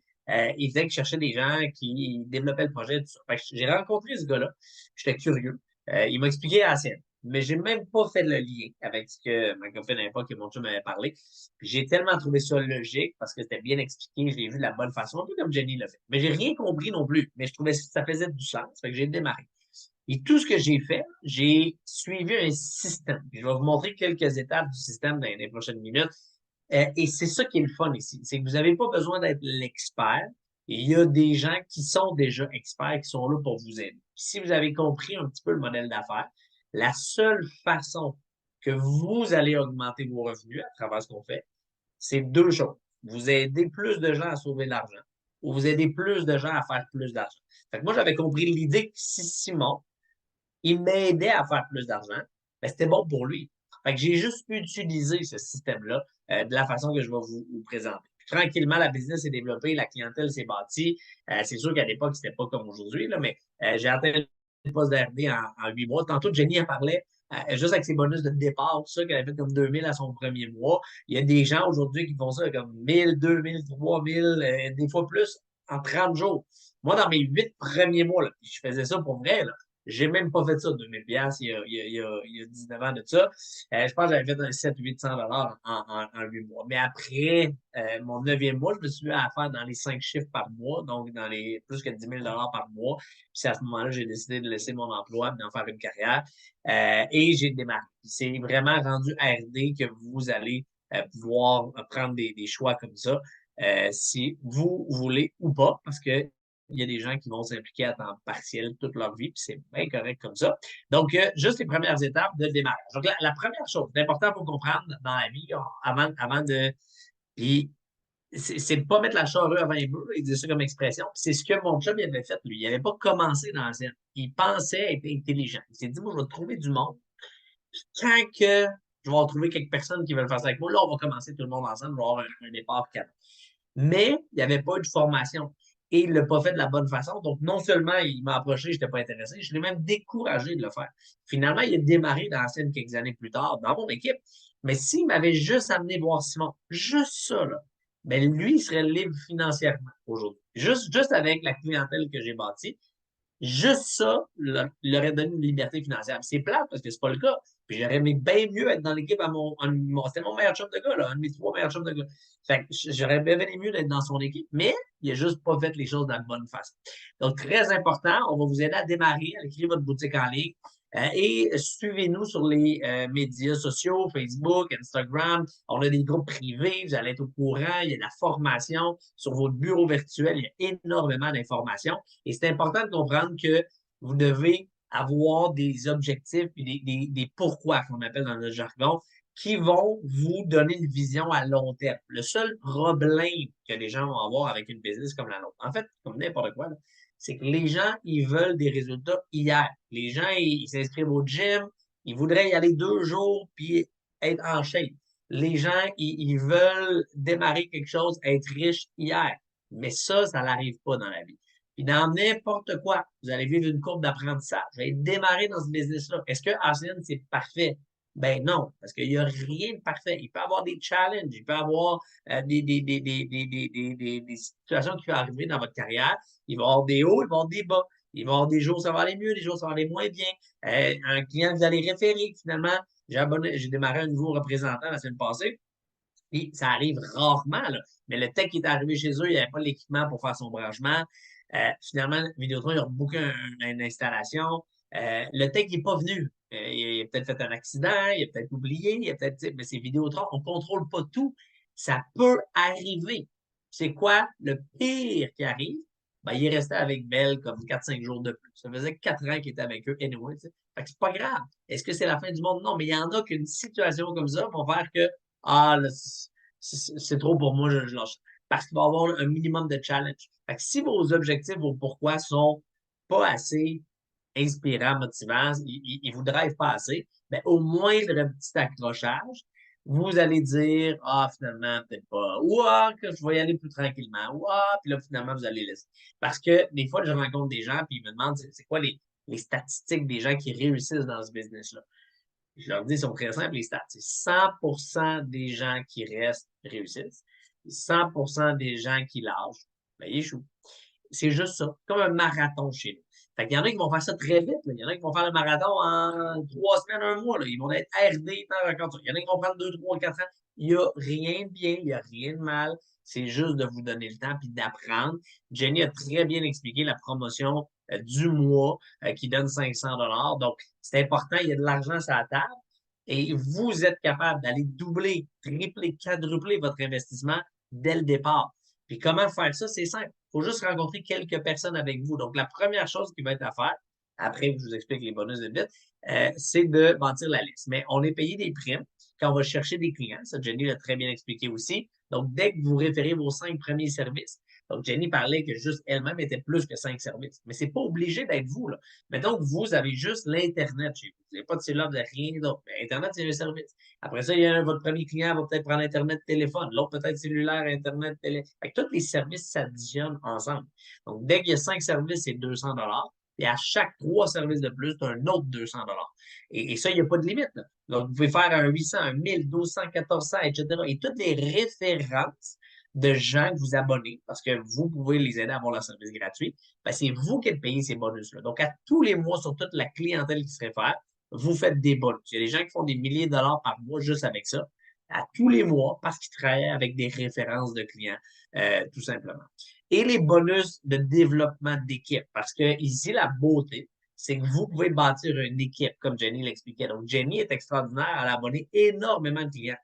il disait qu'il cherchait des gens qui développaient le projet. Tout ça. Fait que j'ai rencontré ce gars-là. J'étais curieux. Il m'a expliqué ACN. Mais j'ai même pas fait le lien avec ce que ma copine à l'époque et mon chum m'avait parlé. Puis j'ai tellement trouvé ça logique parce que c'était bien expliqué, je l'ai vu de la bonne façon, un peu comme Jenny l'a fait. Mais j'ai rien compris non plus. Mais je trouvais que ça faisait du sens. Fait que j'ai démarré. Et tout ce que j'ai fait, j'ai suivi un système. Puis je vais vous montrer quelques étapes du système dans les prochaines minutes. Et c'est ça qui est le fun ici, c'est que vous n'avez pas besoin d'être l'expert. Il y a des gens qui sont déjà experts, qui sont là pour vous aider. Si vous avez compris un petit peu le modèle d'affaires, la seule façon que vous allez augmenter vos revenus à travers ce qu'on fait, c'est deux choses. Vous aidez plus de gens à sauver de l'argent ou vous aidez plus de gens à faire plus d'argent. Fait que moi, j'avais compris l'idée que si Simon, il m'aidait à faire plus d'argent, ben, c'était bon pour lui. Fait que j'ai juste utilisé ce système-là de la façon que je vais vous présenter. Puis, tranquillement, la business s'est développée, la clientèle s'est bâtie. C'est sûr qu'à l'époque, c'était pas comme aujourd'hui, là, mais j'ai atteint le poste d'RD en 8 mois. Tantôt, Jenny en parlait, juste avec ses bonus de départ, tout ça, qu'elle avait fait comme 2000 à son premier mois. Il y a des gens aujourd'hui qui font ça comme 1000, 2000, 3000, des fois plus en 30 jours. Moi, dans mes 8 premiers mois, là, je faisais ça pour vrai, là. J'ai même pas fait ça, 2000 pièces il y a 19 ans de ça. Je pense que j'avais fait un 700-800 en 8 mois. Mais après mon 9e mois, je me suis mis à faire dans les 5 chiffres par mois, donc dans les plus que 10 000 par mois. Puis c'est à ce moment-là, j'ai décidé de laisser mon emploi et d'en faire une carrière. Et j'ai démarré. C'est vraiment rendu RD que vous allez pouvoir prendre des choix comme ça. Si vous voulez ou pas, parce que il y a des gens qui vont s'impliquer à temps partiel toute leur vie, puis c'est bien correct comme ça. Donc, juste les premières étapes de démarrage. Donc, la première chose, c'est important pour comprendre dans la vie, avant de. Puis, c'est de ne pas mettre la charrue avant les bœufs, il dit ça comme expression. Puis c'est ce que mon chum il avait fait, lui. Il n'avait pas commencé dans la scène. Il pensait être intelligent. Il s'est dit, moi, je vais trouver du monde. Puis quand que je vais trouver quelques personnes qui veulent faire ça avec moi, là, on va commencer tout le monde ensemble, on va avoir un départ cadre. Mais il n'y avait pas eu de formation. Et il ne l'a pas fait de la bonne façon. Donc, non seulement il m'a approché, je n'étais pas intéressé, je l'ai même découragé de le faire. Finalement, il a démarré dans la scène quelques années plus tard, dans mon équipe. Mais s'il m'avait juste amené voir Simon, juste ça, là, ben lui, il serait libre financièrement aujourd'hui. Juste avec la clientèle que j'ai bâtie, juste ça leur aurait donné une liberté financière. C'est plate parce que c'est pas le cas. Puis j'aurais aimé bien mieux être dans l'équipe c'était mon meilleur chum de gars, là, un de mes 3 meilleurs chums de gars. Fait que j'aurais bien mieux d'être dans son équipe, mais il a juste pas fait les choses de la bonne façon. Donc, très important, on va vous aider à démarrer, à créer votre boutique en ligne. Et suivez-nous sur les médias sociaux, Facebook, Instagram. On a des groupes privés, vous allez être au courant. Il y a de la formation sur votre bureau virtuel. Il y a énormément d'informations. Et c'est important de comprendre que vous devez avoir des objectifs et des pourquoi, qu'on appelle dans le jargon, qui vont vous donner une vision à long terme. Le seul problème que les gens vont avoir avec une business comme la nôtre, en fait, comme n'importe quoi, c'est que les gens, ils veulent des résultats hier. Les gens, ils s'inscrivent au gym, ils voudraient y aller 2 jours puis être en shape. Les gens, ils veulent démarrer quelque chose, être riche hier. Mais ça n'arrive pas dans la vie. Puis dans n'importe quoi, vous allez vivre une courbe d'apprentissage. Vous allez démarrer dans ce business-là. Est-ce que ACN, c'est parfait? Ben non, parce qu'il n'y a rien de parfait. Il peut y avoir des challenges, il peut y avoir des situations qui peuvent arriver dans votre carrière. Il va y avoir des hauts, il va y avoir des bas. Il va y avoir des jours où ça va aller mieux, des jours où ça va aller moins bien. Un client que vous allez référer, finalement, j'ai démarré un nouveau représentant la semaine passée. Puis ça arrive rarement, là. Mais le tech qui est arrivé chez eux, il n'y avait pas l'équipement pour faire son branchement. Finalement, Vidéotron, ils ont booké une installation. Le tech n'est pas venu. Il a peut-être fait un accident, il a peut-être oublié, il a peut-être. Mais c'est Vidéotron, on ne contrôle pas tout. Ça peut arriver. C'est quoi le pire qui arrive? Ben, il est resté avec Bell comme 4-5 jours de plus. Ça faisait 4 ans qu'il était avec eux anyway. Fait que c'est pas grave. Est-ce que c'est la fin du monde? Non, mais il y en a qu'une situation comme ça vont faire que là, c'est trop pour moi, je lâche. Parce qu'il va y avoir un minimum de challenge. Fait que si vos objectifs, vos pourquoi sont pas assez inspirants, motivants, ils ne vous drivent pas assez, ben, au moindre petit accrochage, vous allez dire, finalement, peut-être pas. Ou, que je vais y aller plus tranquillement. Ou, puis là, finalement, vous allez laisser. Parce que des fois, je rencontre des gens, puis ils me demandent, c'est quoi les statistiques des gens qui réussissent dans ce business-là. Je leur dis, ils sont très simples, les stats. C'est 100% des gens qui restent réussissent. 100% des gens qui lâchent, ben, ils échouent. C'est juste ça. Comme un marathon chez nous. Fait qu'il y en a qui vont faire ça très vite. Là. Il y en a qui vont faire le marathon en 3 semaines, 1 mois. Là. Ils vont être RD, temps. Il y en a qui vont prendre 2, 3, 4 ans. Il n'y a rien de bien, il n'y a rien de mal. C'est juste de vous donner le temps et d'apprendre. Jenny a très bien expliqué la promotion du mois qui donne 500 $. Donc, c'est important, il y a de l'argent sur la table. Et vous êtes capable d'aller doubler, tripler, quadrupler votre investissement dès le départ. Puis comment faire ça? C'est simple. Il faut juste rencontrer quelques personnes avec vous. Donc, la première chose qui va être à faire, après je vous explique les bonus de vite, c'est de bâtir la liste. Mais on est payé des primes quand on va chercher des clients. Ça, Jenny l'a très bien expliqué aussi. Donc, dès que vous référez vos 5 premiers services, donc Jenny parlait que juste elle-même était plus que 5 services. Mais c'est pas obligé d'être vous, là. Mettons que vous avez juste l'Internet chez vous. Vous n'avez pas de cellulaire, vous n'avez rien d'autre. Mais Internet, c'est un service. Après ça, il y a votre premier client va peut-être prendre Internet, téléphone. L'autre peut-être cellulaire, Internet, télé. Fait que tous les services s'additionnent ensemble. Donc, dès qu'il y a 5 services, c'est 200 $. Et à chaque 3 services de plus, tu as un autre 200 $. Et ça, il n'y a pas de limite, là. Donc, vous pouvez faire un 800, un 1000, 1200, 1400, etc. Et toutes les références de gens que vous abonnez, parce que vous pouvez les aider à avoir leur service gratuit, ben, c'est vous qui êtes payé ces bonus-là. Donc, à tous les mois, sur toute la clientèle qui se réfère, vous faites des bonus. Il y a des gens qui font des milliers de dollars par mois juste avec ça, à tous les mois, parce qu'ils travaillent avec des références de clients, tout simplement. Et les bonus de développement d'équipe, parce que ici, la beauté, c'est que vous pouvez bâtir une équipe, comme Jenny l'expliquait. Donc, Jenny est extraordinaire, elle a abonné énormément de clients,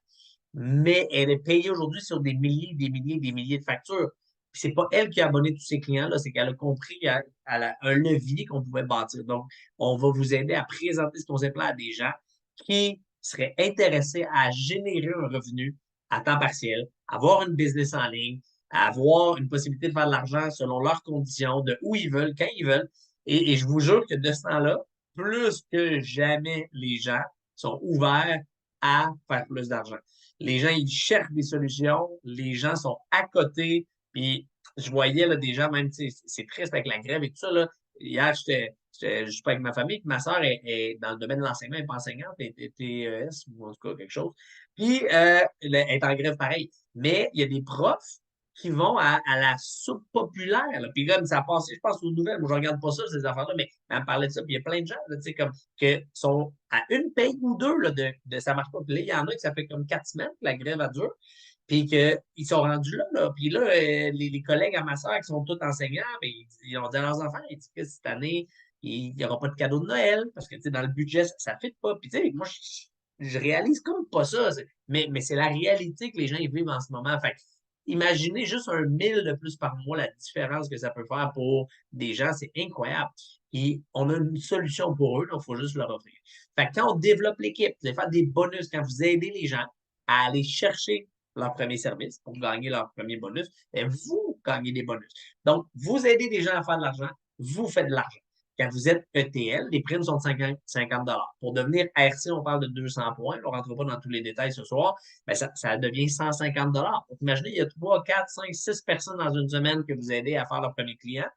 mais elle est payée aujourd'hui sur des milliers, des milliers, des milliers de factures. Puis c'est pas elle qui a abonné tous ses clients-là, c'est qu'elle a compris un levier qu'on pouvait bâtir. Donc, on va vous aider à présenter ce concept-là à des gens qui seraient intéressés à générer un revenu à temps partiel, avoir une business en ligne, avoir une possibilité de faire de l'argent selon leurs conditions, de où ils veulent, quand ils veulent. Et je vous jure que de ce temps-là, plus que jamais, les gens sont ouverts à faire plus d'argent. Les gens, ils cherchent des solutions. Les gens sont à côté. Puis, je voyais là, des gens, même, c'est triste avec la grève et tout ça. Là. Hier, je suis pas avec ma famille. Puis ma soeur est dans le domaine de l'enseignement, elle n'est pas enseignante, elle est TES ou en tout cas quelque chose. Puis, elle est en grève pareil. Mais il y a des profs qui vont à la soupe populaire. Là. Puis comme ça passe, je pense aux nouvelles, moi je regarde pas ça, ces affaires-là, mais elle me parlait de ça, puis il y a plein de gens, là, comme, qui sont à une paye ou deux là, de ça marche pas. Puis là, il y en a qui ça fait comme 4 semaines que la grève a duré, puis qu'ils sont rendus là. Puis là, les collègues à ma soeur qui sont tous enseignants, ben, ils ont dit à leurs enfants, ils disent que cette année, il n'y aura pas de cadeau de Noël, parce que dans le budget, ça ne fit pas. Puis tu sais, moi, je réalise comme pas ça. Mais c'est la réalité que les gens ils vivent en ce moment. Fait imaginez juste un 1000 de plus par mois, la différence que ça peut faire pour des gens, c'est incroyable. Et on a une solution pour eux, donc il faut juste leur offrir. Fait que quand on développe l'équipe, vous allez faire des bonus, quand vous aidez les gens à aller chercher leur premier service pour gagner leur premier bonus, bien, vous gagnez des bonus. Donc, vous aidez des gens à faire de l'argent, vous faites de l'argent. Quand vous êtes ETL, les primes sont de 50 $. Pour devenir RC, on parle de 200 points. On ne rentre pas dans tous les détails ce soir, mais ça devient 150 $. Donc, imaginez, il y a 3, 4, 5, 6 personnes dans une semaine que vous aidez à faire leur premier client.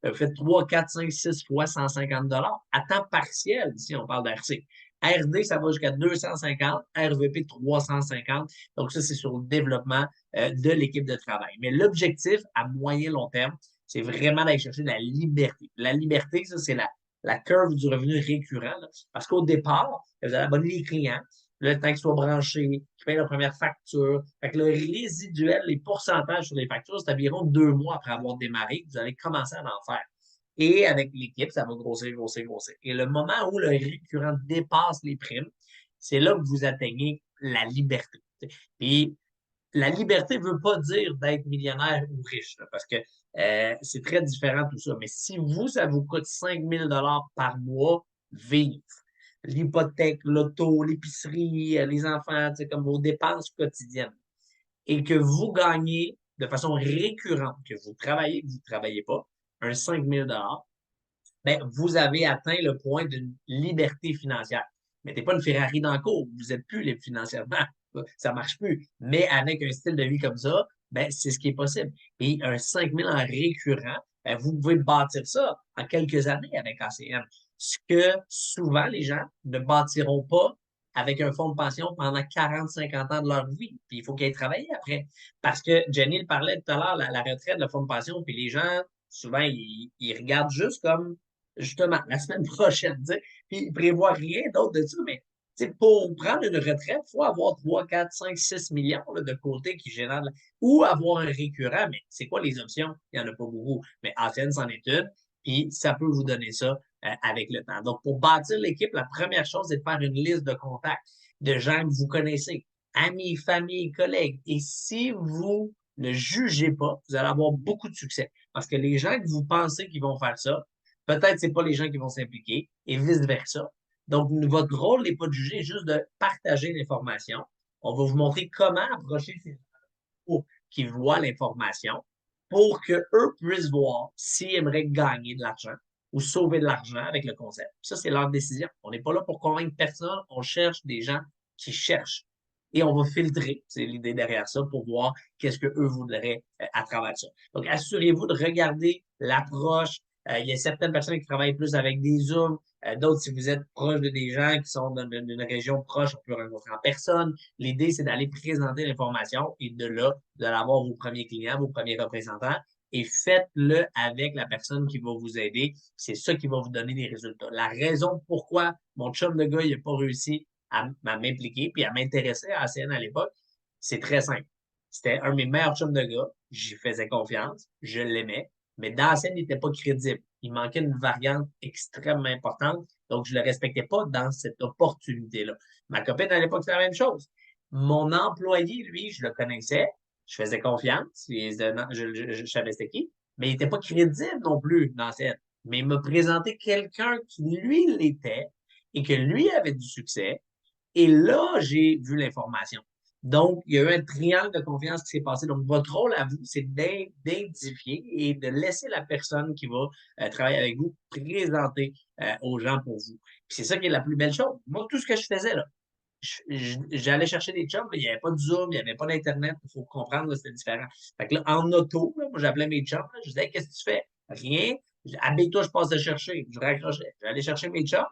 Vous faites 3, 4, 5, 6 fois 150 $ à temps partiel, ici, on parle d'RC. RD, ça va jusqu'à 250, RVP 350. Donc, ça, c'est sur le développement de l'équipe de travail. Mais l'objectif, à moyen long terme, c'est vraiment d'aller chercher la liberté. La liberté, ça, c'est la curve du revenu récurrent. Là. Parce qu'au départ, vous allez abonner les clients, le temps qu'ils soient branchés, qu'ils payent leur première facture. Fait que le résiduel, les pourcentages sur les factures, c'est environ 2 mois après avoir démarré que vous allez commencer à en faire. Et avec l'équipe, ça va grossir, grossir, grossir. Et le moment où le récurrent dépasse les primes, c'est là que vous atteignez la liberté. Puis, la liberté ne veut pas dire d'être millionnaire ou riche, là, parce que c'est très différent tout ça. Mais si vous, ça vous coûte 5 000 $ par mois, vivre. L'hypothèque, l'auto, l'épicerie, les enfants, comme vos dépenses quotidiennes, et que vous gagnez de façon récurrente, que vous travaillez, que vous ne travaillez pas, un 5 000 $, ben, vous avez atteint le point d'une liberté financière. Mettez pas une Ferrari dans le cours, vous n'êtes plus libre financièrement. Ça ne marche plus. Mais avec un style de vie comme ça, ben, c'est ce qui est possible. Et un 5 000 en récurrent, ben, vous pouvez bâtir ça en quelques années avec ACN. Ce que souvent les gens ne bâtiront pas avec un fonds de pension pendant 40-50 ans de leur vie. Puis il faut qu'ils aient travaillé après. Parce que Jenny le parlait tout à l'heure, la retraite, le fonds de pension, puis les gens, souvent, ils regardent juste comme justement la semaine prochaine, puis ils ne prévoient rien d'autre de ça, mais pour prendre une retraite, il faut avoir 3, 4, 5, 6 millions là, de côté qui génèrent, ou avoir un récurrent, mais c'est quoi les options? Il n'y en a pas beaucoup. Mais ACN, c'en est une, puis ça peut vous donner ça avec le temps. Donc, pour bâtir l'équipe, la première chose, c'est de faire une liste de contacts de gens que vous connaissez, amis, famille, collègues. Et si vous ne jugez pas, vous allez avoir beaucoup de succès. Parce que les gens que vous pensez qui vont faire ça, peut-être c'est pas les gens qui vont s'impliquer et vice-versa. Donc, votre rôle n'est pas de juger, juste de partager l'information. On va vous montrer comment approcher ces gens pour qu'ils voient l'information pour qu'eux puissent voir s'ils aimeraient gagner de l'argent ou sauver de l'argent avec le concept. Ça, c'est leur décision. On n'est pas là pour convaincre personne, on cherche des gens qui cherchent. Et on va filtrer, c'est l'idée derrière ça, pour voir qu'est-ce qu'eux voudraient à travers ça. Donc, assurez-vous de regarder l'approche. Il y a certaines personnes qui travaillent plus avec des Zooms, d'autres, si vous êtes proche de des gens qui sont d'une région proche, on peut rencontrer en personne. L'idée, c'est d'aller présenter l'information et de là, d'aller avoir vos premiers clients, vos premiers représentants et faites-le avec la personne qui va vous aider. C'est ça qui va vous donner des résultats. La raison pourquoi mon chum de gars, il n'a pas réussi à m'impliquer puis à m'intéresser à ACN à l'époque, c'est très simple. C'était un de mes meilleurs chums de gars. J'y faisais confiance. Je l'aimais. Mais dans la scène, il n'était pas crédible. Il manquait une variante extrêmement importante. Donc, je ne le respectais pas dans cette opportunité-là. Ma copine, à l'époque, c'est la même chose. Mon employé, lui, je le connaissais. Je faisais confiance. Je savais c'était qui. Mais il n'était pas crédible non plus dans cette. Mais il m'a présenté quelqu'un qui, lui, l'était et que lui avait du succès. Et là, j'ai vu l'information. Donc, il y a eu un triangle de confiance qui s'est passé. Donc, votre rôle à vous, c'est d'identifier et de laisser la personne qui va travailler avec vous présenter aux gens pour vous. Puis c'est ça qui est la plus belle chose. Moi, tout ce que je faisais, là, j'allais chercher des chums, il n'y avait pas de Zoom, il n'y avait pas d'Internet, il faut comprendre, c'était différent. Fait que là, en auto, là, moi, j'appelais mes chums, là, je disais, hey, qu'est-ce que tu fais? Rien. Habille-toi, je passe te chercher. Je raccrochais. J'allais chercher mes chums.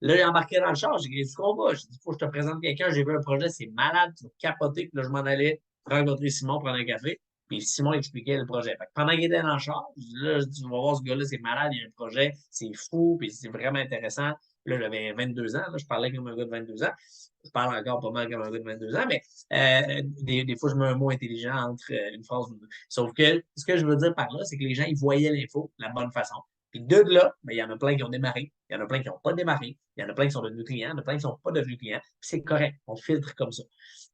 Là, il embarqué dans le char, j'ai dit, tu combat. J'ai dit, faut que je te présente quelqu'un, j'ai vu un projet, c'est malade, tu vas capoter. Puis là, je m'en allais rencontrer Simon, prendre un café. Puis Simon expliquait le projet. Fait que pendant qu'il était dans le char, là, je dis, tu vas voir ce gars-là, c'est malade, il y a un projet, c'est fou, puis c'est vraiment intéressant. Là, j'avais 22 ans, là, je parlais comme un gars de 22 ans. Je parle encore pas mal comme un gars de 22 ans, mais des fois, je mets un mot intelligent entre une phrase ou deux. Sauf que ce que je veux dire par là, c'est que les gens, ils voyaient l'info de la bonne façon. Puis de là, ben, il y en a plein qui ont démarré, il y en a plein qui n'ont pas démarré, il y en a plein qui sont devenus clients, il y en a plein qui ne sont pas devenus clients. Puis c'est correct, on filtre comme ça.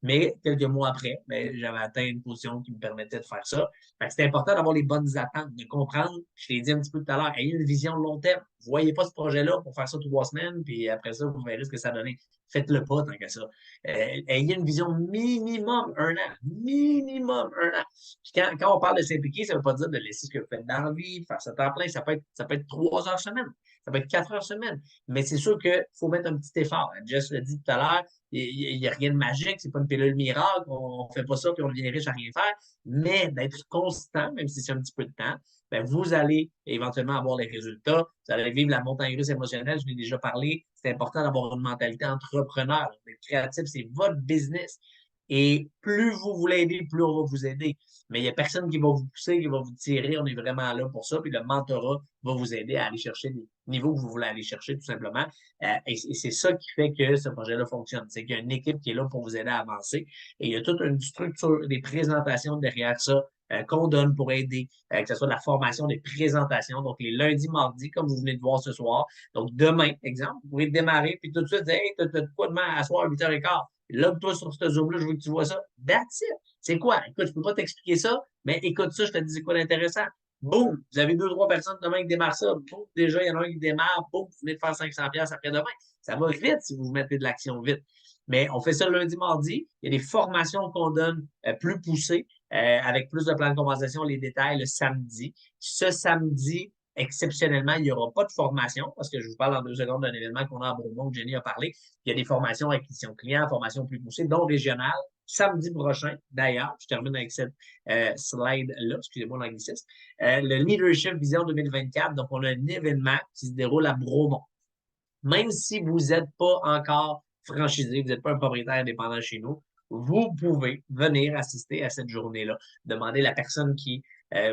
Mais quelques mois après, ben, j'avais atteint une position qui me permettait de faire ça. C'est important d'avoir les bonnes attentes, de comprendre, je l'ai dit un petit peu tout à l'heure, ayez une vision long terme. Vous ne voyez pas ce projet-là pour faire ça 3 semaines, puis après ça, vous verrez ce que ça donne. Faites-le pas tant que ça. Ayez une vision minimum 1 an. Minimum 1 an. Puis quand on parle de s'impliquer, ça ne veut pas dire de laisser ce que vous faites dans la vie, de faire ça temps plein. Ça peut être 3 heures semaine. Ça peut être 4 heures semaine. Mais c'est sûr qu'il faut mettre un petit effort. Jess l'a dit tout à l'heure, il n'y a rien de magique, c'est pas une pilule miracle, on ne fait pas ça puis on devient riche à rien faire. Mais d'être constant, même si c'est un petit peu de temps, ben vous allez éventuellement avoir les résultats. Vous allez vivre la montagne russe émotionnelle, je l'ai déjà parlé. C'est important d'avoir une mentalité entrepreneur. D'être créatif, c'est votre business. Et plus vous voulez aider, plus on va vous aider. Mais il n'y a personne qui va vous pousser, qui va vous tirer. On est vraiment là pour ça. Puis le mentorat va vous aider à aller chercher des niveaux que vous voulez aller chercher, tout simplement. Et c'est ça qui fait que ce projet-là fonctionne. C'est qu'il y a une équipe qui est là pour vous aider à avancer. Et il y a toute une structure, des présentations derrière ça qu'on donne pour aider, que ce soit de la formation, des présentations. Donc, les lundis, mardis, comme vous venez de voir ce soir. Donc, demain, exemple, vous pouvez démarrer, puis tout de suite dire, hey, t'as de quoi demain à soir à 8h15? Log-toi sur ce Zoom-là, je veux que tu vois ça. That's it. C'est quoi? Écoute, je peux pas t'expliquer ça, mais écoute ça, je te dis c'est quoi d'intéressant. Boum! Vous avez 2-3 personnes demain qui démarrent ça. Boum! Déjà, il y en a un qui démarre. Boum! Vous venez de faire 500$ après-demain. Ça va vite si vous mettez de l'action vite. Mais on fait ça le lundi, mardi. Il y a des formations qu'on donne plus poussées, avec plus de plans de compensation, les détails le samedi. Ce samedi, exceptionnellement, il n'y aura pas de formation parce que je vous parle en 2 secondes d'un événement qu'on a à Beaumont, que Jenny a parlé. Il y a des formations acquisition client, formations plus poussées, dont régionales. Samedi prochain, d'ailleurs, je termine avec cette slide-là, excusez-moi l'anglicisme, le Leadership Vision 2024. Donc, on a un événement qui se déroule à Bromont. Même si vous n'êtes pas encore franchisé, vous n'êtes pas un propriétaire indépendant chez nous, vous pouvez venir assister à cette journée-là. Demandez à la personne qui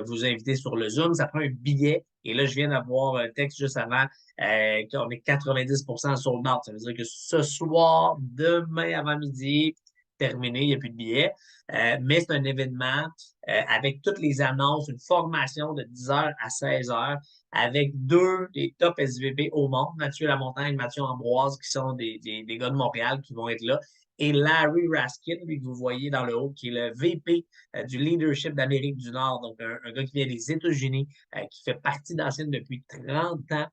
vous a invité sur le Zoom, ça prend un billet. Et là, je viens d'avoir un texte juste avant qu'on est 90% sold out. Ça veut dire que ce soir, demain avant midi, terminé, il n'y a plus de billets. Mais c'est un événement avec toutes les annonces, une formation de 10h à 16h. avec deux des top SVP au monde, Mathieu Lamontagne et Mathieu Ambroise, qui sont des gars de Montréal qui vont être là. Et Larry Raskin, lui que vous voyez dans le haut, qui est le VP du leadership d'Amérique du Nord, donc un gars qui vient des États-Unis, qui fait partie d'Ancienne depuis 30 ans,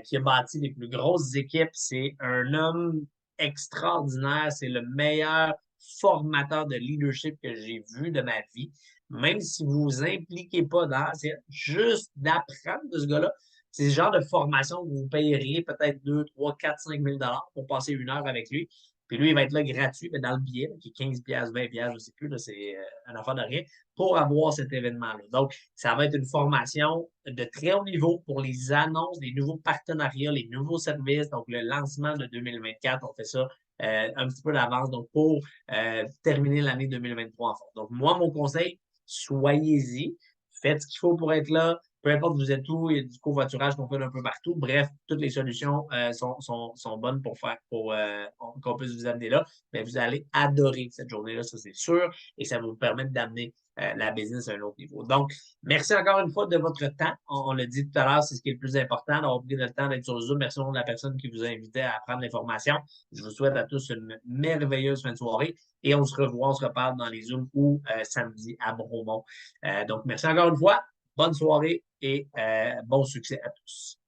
qui a bâti les plus grosses équipes. C'est un homme extraordinaire. C'est le meilleur formateur de leadership que j'ai vu de ma vie. Même si vous vous impliquez pas dans, c'est juste d'apprendre de ce gars-là. C'est le genre de formation que vous payeriez peut-être 2, 3, 4, 5 000 pour passer 1 heure avec lui. Puis lui, il va être là gratuit, mais dans le billet, qui est 15 piastres, 20 piastres, je ne sais plus, là, c'est une affaire de rien, pour avoir cet événement-là. Donc, ça va être une formation de très haut niveau pour les annonces des nouveaux partenariats, les nouveaux services. Donc, le lancement de 2024, on fait ça un petit peu d'avance, donc pour terminer l'année 2023 en force. Donc, moi, mon conseil, soyez-y, faites ce qu'il faut pour être là. Peu importe où vous êtes où, il y a du covoiturage qu'on fait un peu partout. Bref, toutes les solutions sont bonnes pour qu'on puisse vous amener là. Mais vous allez adorer cette journée-là, ça c'est sûr, et ça va vous permettre d'amener la business à un autre niveau. Donc, merci encore une fois de votre temps. On l'a dit tout à l'heure, c'est ce qui est le plus important, d'avoir pris le temps d'être sur le Zoom. Merci au nom de la personne qui vous a invité à prendre l'information. Je vous souhaite à tous une merveilleuse fin de soirée et on se revoit, on se reparle dans les Zooms ou samedi à Bromont. Donc, merci encore une fois. Bonne soirée et bon succès à tous.